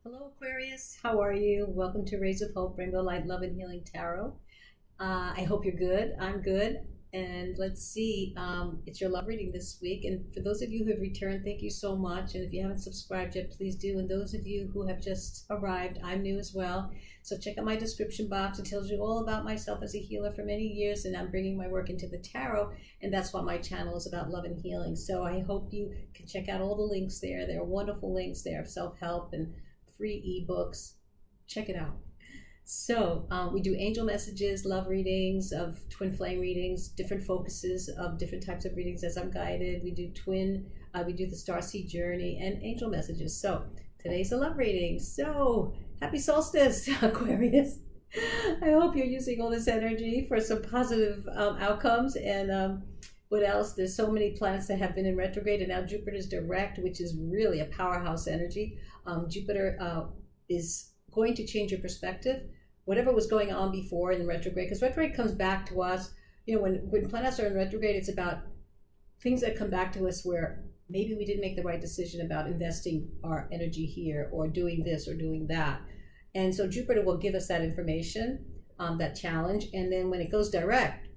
Hello, Aquarius. How are you? Welcome to Rays of Hope, Rainbow Light, Love, and Healing Tarot. I hope you're good. I'm good. And let's see, it's your love reading this week. And for those of you who have returned, thank you so much. And if you haven't subscribed yet, please do. And those of you who have just arrived, I'm new as well. So check out my description box. It tells you all about myself as a healer for many years. And I'm bringing my work into the tarot. And that's what my channel is about, love and healing. So I hope you can check out all the links there. There are wonderful links there of self-help and free ebooks. Check it out. So we do angel messages, love readings, of twin flame readings, different focuses of different types of readings as I'm guided. We do we do the starseed journey and angel messages. So today's a love reading. So happy solstice, Aquarius. I hope you're using all this energy for some positive outcomes. And what else? There's so many planets that have been in retrograde, and now Jupiter's direct, which is really a powerhouse energy. Jupiter is going to change your perspective. Whatever was going on before in retrograde, because retrograde comes back to us, you know, when planets are in retrograde, it's about things that come back to us where maybe we didn't make the right decision about investing our energy here or doing this or doing that. And so Jupiter will give us that information, that challenge. And then when it goes direct,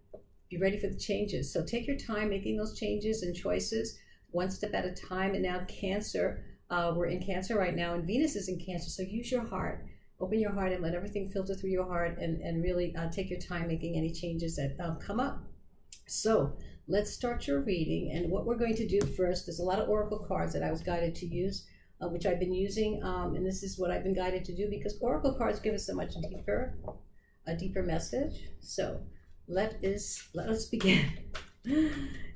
be ready for the changes. So take your time making those changes and choices one step at a time. And now Cancer, we're in Cancer right now, and Venus is in Cancer. So use your heart, open your heart, and let everything filter through your heart, and really take your time making any changes that come up. So let's start your reading. And what we're going to do first, there's a lot of oracle cards that I was guided to use, which I've been using, and this is what I've been guided to do because oracle cards give us a deeper message. So let us begin.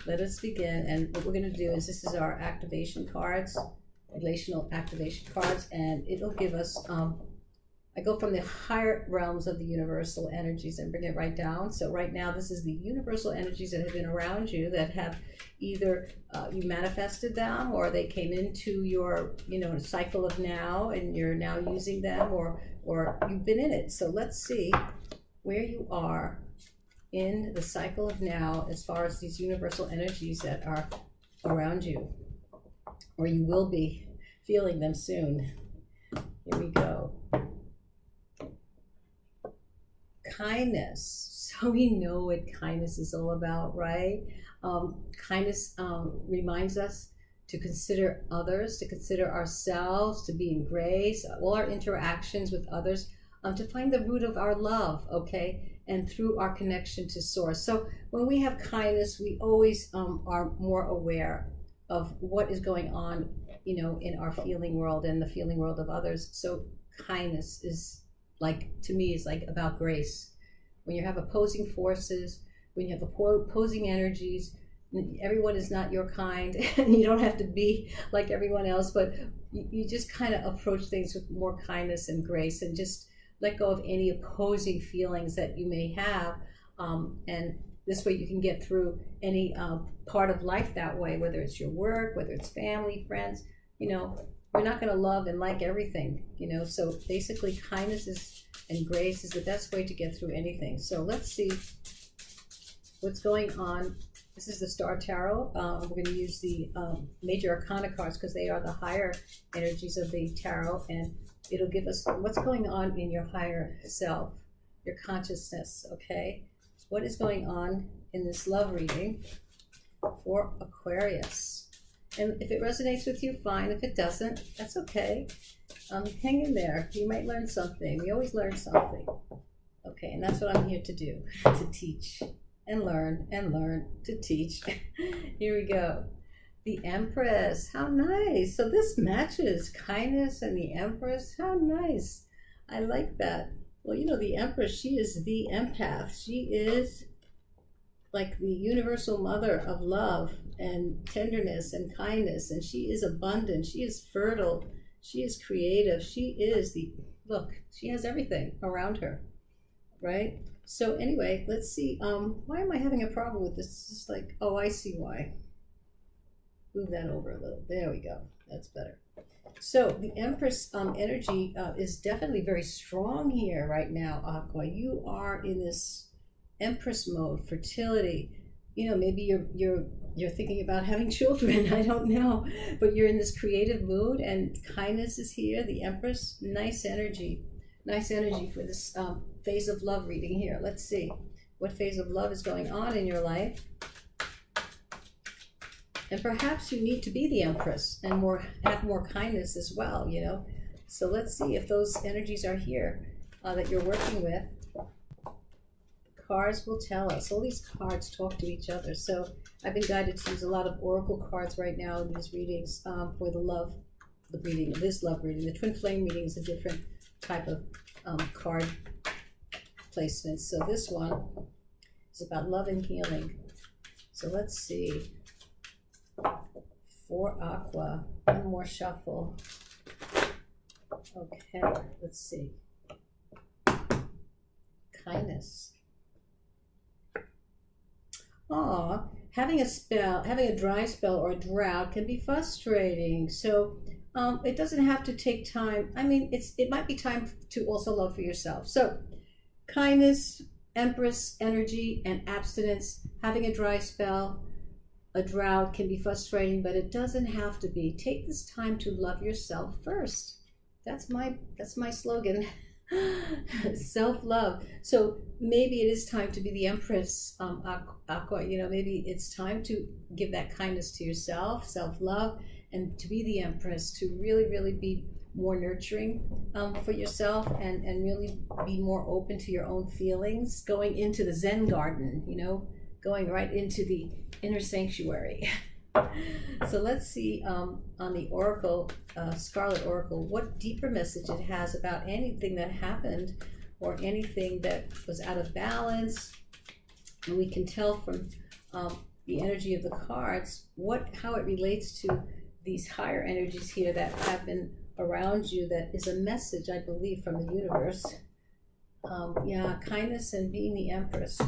Let us begin. And what we're going to do is, this is our activation cards, relational activation cards, and it'll give us I go from the higher realms of the universal energies and bring it right down. So right now, this is the universal energies that have been around you, that have either you manifested them, or they came into your, cycle of now, and you're now using them, or you've been in it. So let's see where you are in the cycle of now as far as these universal energies that are around you, or you will be feeling them soon. Here we go. Kindness. So we know what kindness is all about, right? Kindness reminds us to consider others, to consider ourselves, to be in grace, all our interactions with others, to find the root of our love, okay? And through our connection to Source. So when we have kindness, we always are more aware of what is going on, in our feeling world and the feeling world of others. So kindness is, to me, is about grace. When you have opposing forces, when you have opposing energies, everyone is not your kind, and you don't have to be like everyone else, but you just kind of approach things with more kindness and grace, and just let go of any opposing feelings that you may have. And this way you can get through any part of life that way, whether it's your work, whether it's family, friends. We're not going to love and like everything, so basically kindness and grace is the best way to get through anything. So let's see what's going on. This is the Star Tarot. We're going to use the major arcana cards because they are the higher energies of the tarot, and it'll give us what's going on in your higher self, your consciousness, okay? What is going on in this love reading for Aquarius? And if it resonates with you, fine. If it doesn't, that's okay. Hang in there. You might learn something. We always learn something. Okay, and that's what I'm here to do, to teach and learn to teach. Here we go. The Empress. How nice. So this matches kindness and the Empress. How nice. I like that. Well, the Empress, she is the empath. She is like the universal mother of love and tenderness and kindness, and she is abundant, she is fertile, she is creative, she is she has everything around her, right? So anyway, let's see, why am I having a problem with this? It's just oh, I see why. Move that over a little. There we go. That's better. So the Empress energy is definitely very strong here right now, Aqua. You are in this Empress mode, fertility, you know, maybe you're thinking about having children. I don't know, but you're in this creative mood, and kindness is here. The Empress, nice energy for this phase of love reading here. Let's see what phase of love is going on in your life. And perhaps you need to be the Empress and have more kindness as well, you know. So let's see if those energies are here that you're working with. Cards will tell us. All these cards talk to each other. So I've been guided to use a lot of oracle cards right now in these readings for the reading, this love reading. The twin flame reading is a different type of card placement. So this one is about love and healing. So let's see. For Aqua, one more shuffle. Okay, let's see. Kindness. Having a dry spell or a drought can be frustrating. So it doesn't have to take time. I mean, it might be time to also love for yourself. So kindness, Empress energy, and abstinence. Having a dry spell, a drought can be frustrating, but it doesn't have to be. Take this time to love yourself first. That's my slogan. Self-love. So maybe it is time to be the Empress, Aqua. You know, maybe it's time to give that kindness to yourself, self-love, and to be the Empress, to really be more nurturing for yourself, and really be more open to your own feelings, going into the Zen garden, you know, going right into the inner sanctuary. So let's see on the Oracle, Scarlet Oracle, what deeper message it has about anything that happened or anything that was out of balance. And we can tell from the energy of the cards how it relates to these higher energies here that have been around you. That is a message, I believe, from the universe. Yeah, kindness and being the Empress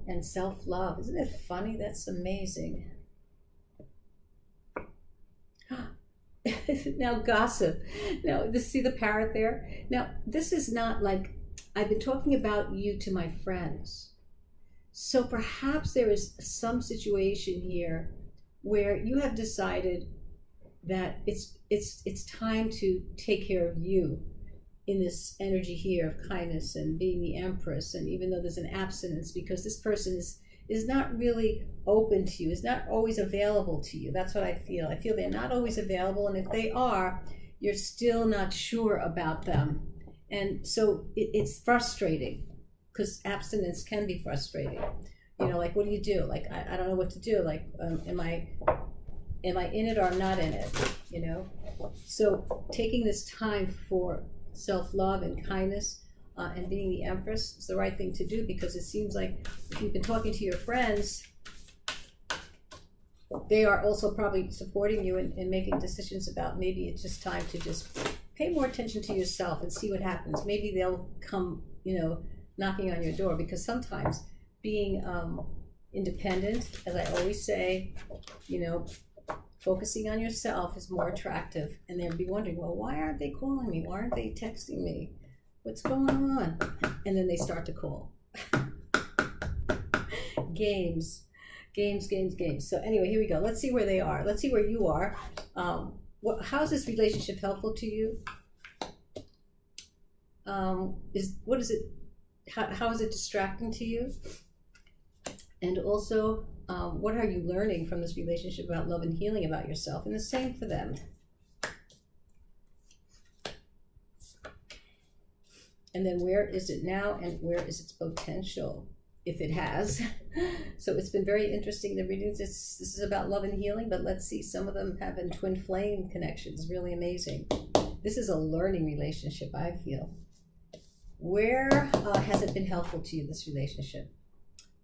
and self-love. Isn't it funny? That's amazing. Now gossip. Now, see the parrot there? Now, this is not like, I've been talking about you to my friends. So perhaps there is some situation here where you have decided that it's time to take care of you in this energy here of kindness and being the Empress. And even though there's an abstinence, because this person is not really open to you, is not always available to you. That's what I feel. I feel they're not always available, and if they are, you're still not sure about them. And so it's frustrating, because abstinence can be frustrating. You know, like, what do you do? Like, I don't know what to do. Like, am I in it or I'm not in it? You know? So taking this time for self-love and kindness and being the Empress is the right thing to do, because it seems like if you've been talking to your friends, they are also probably supporting you in making decisions about maybe it's just time to just pay more attention to yourself and see what happens. Maybe they'll come, you know, knocking on your door, because sometimes being independent, as I always say, you know, focusing on yourself is more attractive. And they'll be wondering, well, why aren't they calling me? Why aren't they texting me? What's going on? And then they start to call. Games. So anyway, here we go. Let's see where they are. Let's see where you are. How is this relationship helpful to you? How is it distracting to you? And also, what are you learning from this relationship about love and healing about yourself? And the same for them. And then where is it now, and where is its potential, if it has? So it's been very interesting, the readings. This is about love and healing, but let's see, some of them have been twin flame connections. Really amazing. This is a learning relationship, I feel. Where has it been helpful to you, this relationship?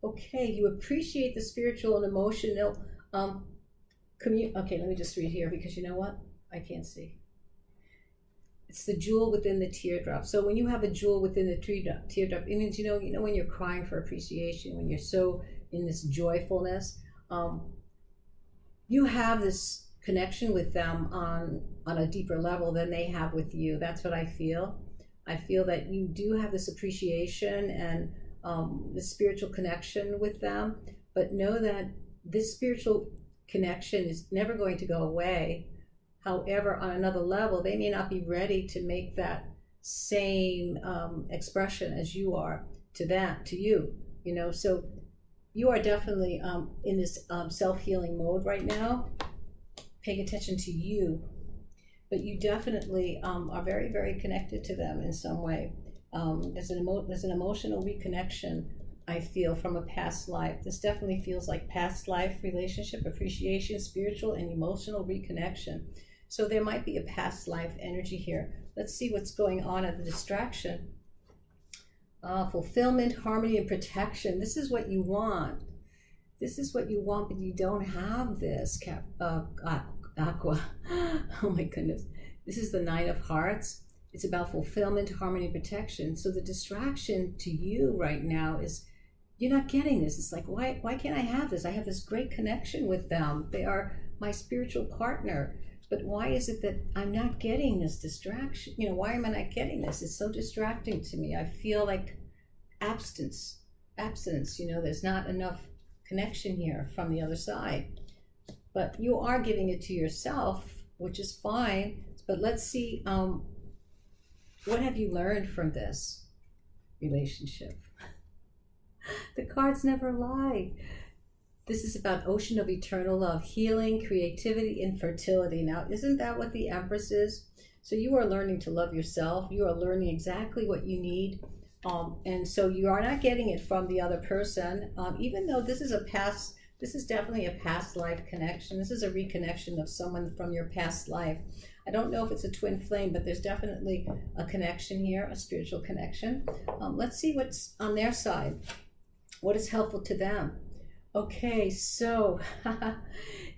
Okay, you appreciate the spiritual and emotional okay, let me just read here, because you know what? I can't see. It's the jewel within the teardrop. So when you have a jewel within the teardrop, it means, you know when you're crying for appreciation, when you're so in this joyfulness, you have this connection with them on a deeper level than they have with you. That's what I feel. I feel that you do have this appreciation and the spiritual connection with them, but know that this spiritual connection is never going to go away. However, on another level, they may not be ready to make that same expression as you are to you, you know. So you are definitely in this self-healing mode right now, paying attention to you, but you definitely are very, very connected to them in some way. There's an emotional reconnection, I feel, from a past life. This definitely feels like past life relationship, appreciation, spiritual and emotional reconnection. So there might be a past life energy here. Let's see what's going on at the distraction. Fulfillment, harmony, and protection. This is what you want. This is what you want, but you don't have this, Aqua. Oh my goodness. This is the Nine of Hearts. It's about fulfillment, harmony, and protection. So the distraction to you right now is you're not getting this. It's like, why can't I have this? I have this great connection with them. They are my spiritual partner. But why is it that I'm not getting this distraction? You know, why am I not getting this? It's so distracting to me. I feel like absence, you know, there's not enough connection here from the other side. But you are giving it to yourself, which is fine. But let's see, what have you learned from this relationship? The cards never lie. This is about ocean of eternal love, healing, creativity, and fertility. Now, isn't that what the Empress is? So you are learning to love yourself. You are learning exactly what you need. And so you are not getting it from the other person, even though this is definitely a past life connection. This is a reconnection of someone from your past life. I don't know if it's a twin flame, but there's definitely a connection here, a spiritual connection. Let's see what's on their side. What is helpful to them? Okay, so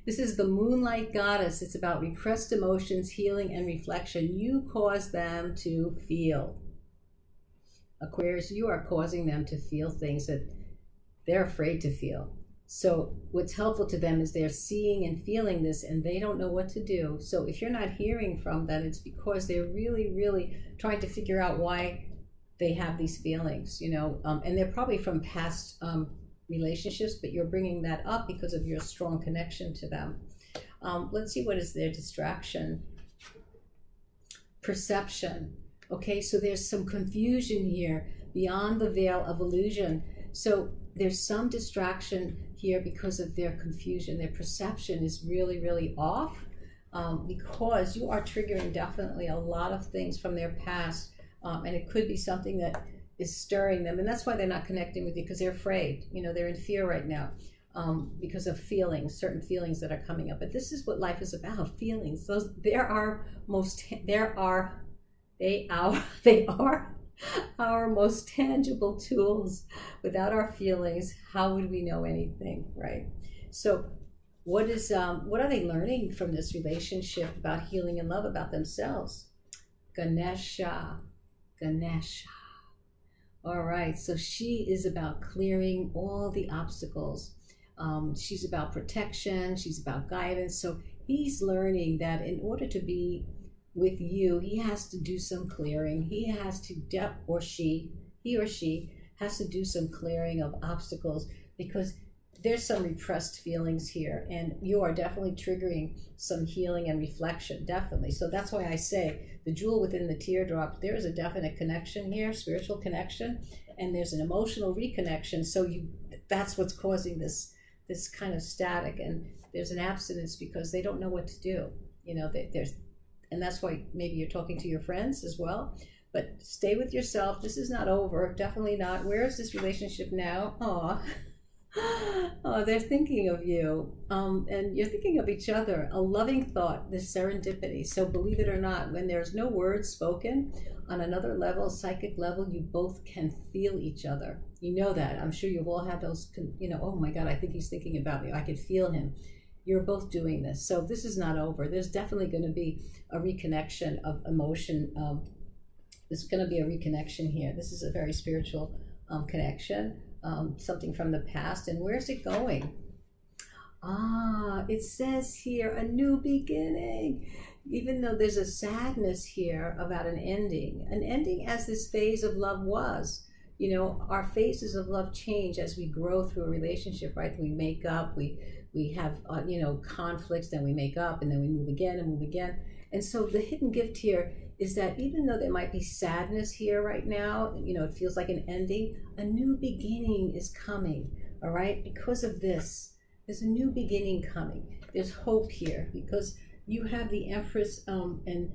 this is the Moonlight Goddess. It's about repressed emotions, healing, and reflection. You cause them to feel. Aquarius, you are causing them to feel things that they're afraid to feel. So what's helpful to them is they're seeing and feeling this and they don't know what to do. So if you're not hearing from them, it's because they're really, really trying to figure out why they have these feelings, you know, and they're probably from past relationships, but you're bringing that up because of your strong connection to them. Let's see, what is their distraction? Perception. Okay, so there's some confusion here beyond the veil of illusion. So there's some distraction here because of their confusion. Their perception is really, really off because you are triggering definitely a lot of things from their past, and it could be something that is stirring them, and that's why they're not connecting with you, because they're afraid. You know, they're in fear right now because of feelings, certain feelings that are coming up. But this is what life is about: feelings. Those they are our most tangible tools. Without our feelings, how would we know anything, right? So what are they learning from this relationship about healing and love about themselves? Ganesha. All right, so she is about clearing all the obstacles. She's about protection. She's about guidance. So he's learning that in order to be with you, he has to do some clearing. He or she has to do some clearing of obstacles, because there's some repressed feelings here, and you are definitely triggering some healing and reflection, definitely. So that's why I say the jewel within the teardrop, there is a definite connection here, spiritual connection, and there's an emotional reconnection. So that's what's causing this kind of static, and there's an abstinence because they don't know what to do. You know, and that's why maybe you're talking to your friends as well. But stay with yourself. This is not over. Definitely not. Where is this relationship now? Aw. Oh, they're thinking of you, and you're thinking of each other. A loving thought, this serendipity. So believe it or not, when there's no words spoken, on another level, psychic level, you both can feel each other. You know that. I'm sure you've all had those, you know, oh my God, I think he's thinking about me. I can feel him. You're both doing this. So this is not over. There's definitely going to be a reconnection of emotion. There's going to be a reconnection here. This is a very spiritual connection. Something from the past. And where's it going? It says here, a new beginning. Even though there's a sadness here about an ending as this phase of love was. you know, our phases of love change as we grow through a relationship, right? We make up, we have, you know, conflicts, then we make up, and then we move again and move again. And so the hidden gift here is that even though there might be sadness here right now, you know, it feels like an ending, a new beginning is coming, all right? Because of this, there's a new beginning coming. There's hope here because you have the Empress, and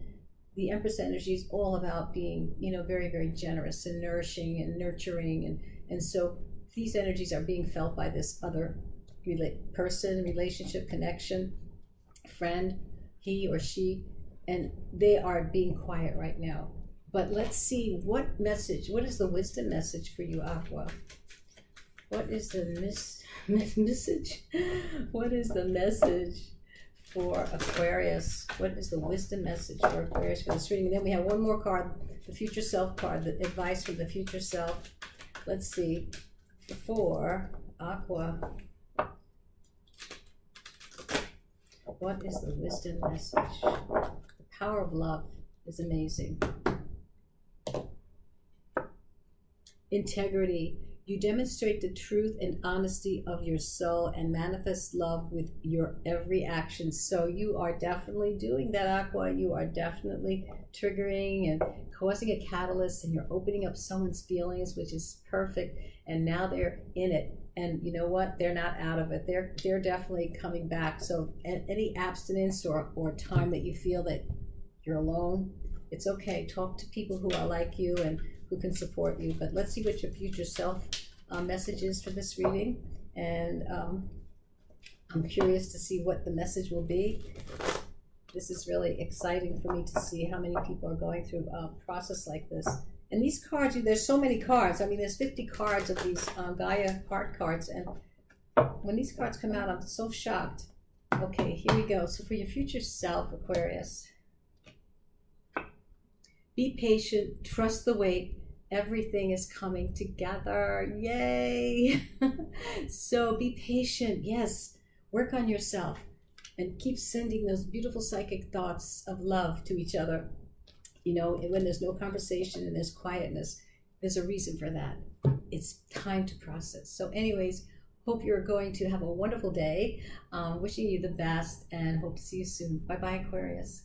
the Empress energy is all about being, you know, very, very generous and nourishing and nurturing. And so these energies are being felt by this other person, relationship, connection, friend, he or she, and they are being quiet right now. But let's see what message, what is the wisdom message for you, Aqua? What is the message? What is the message for Aquarius? What is the wisdom message for Aquarius for this reading? And then we have one more card, the future self card, the advice from the future self. Let's see, for Aqua, what is the wisdom message? The power of love is amazing. Integrity. You demonstrate the truth and honesty of your soul and manifest love with your every action. So you are definitely doing that, Aqua. You are definitely triggering and causing a catalyst, and you're opening up someone's feelings, which is perfect. And now they're in it. And you know what? They're not out of it. They're definitely coming back. So any abstinence or time that you feel that you're alone, it's okay. Talk to people who are like you and who can support you. But let's see what your future self message is for this reading. And I'm curious to see what the message will be. This is really exciting for me to see how many people are going through a process like this. And these cards, there's so many cards. I mean, there's 50 cards of these Gaia heart cards. And when these cards come out, I'm so shocked. Okay, here we go. So for your future self, Aquarius, be patient, trust the wait. Everything is coming together. Yay! So be patient. Yes, work on yourself and keep sending those beautiful psychic thoughts of love to each other. You know, when there's no conversation and there's quietness, there's a reason for that. It's time to process. So anyways, hope you're going to have a wonderful day. Wishing you the best and hope to see you soon. Bye-bye, Aquarius.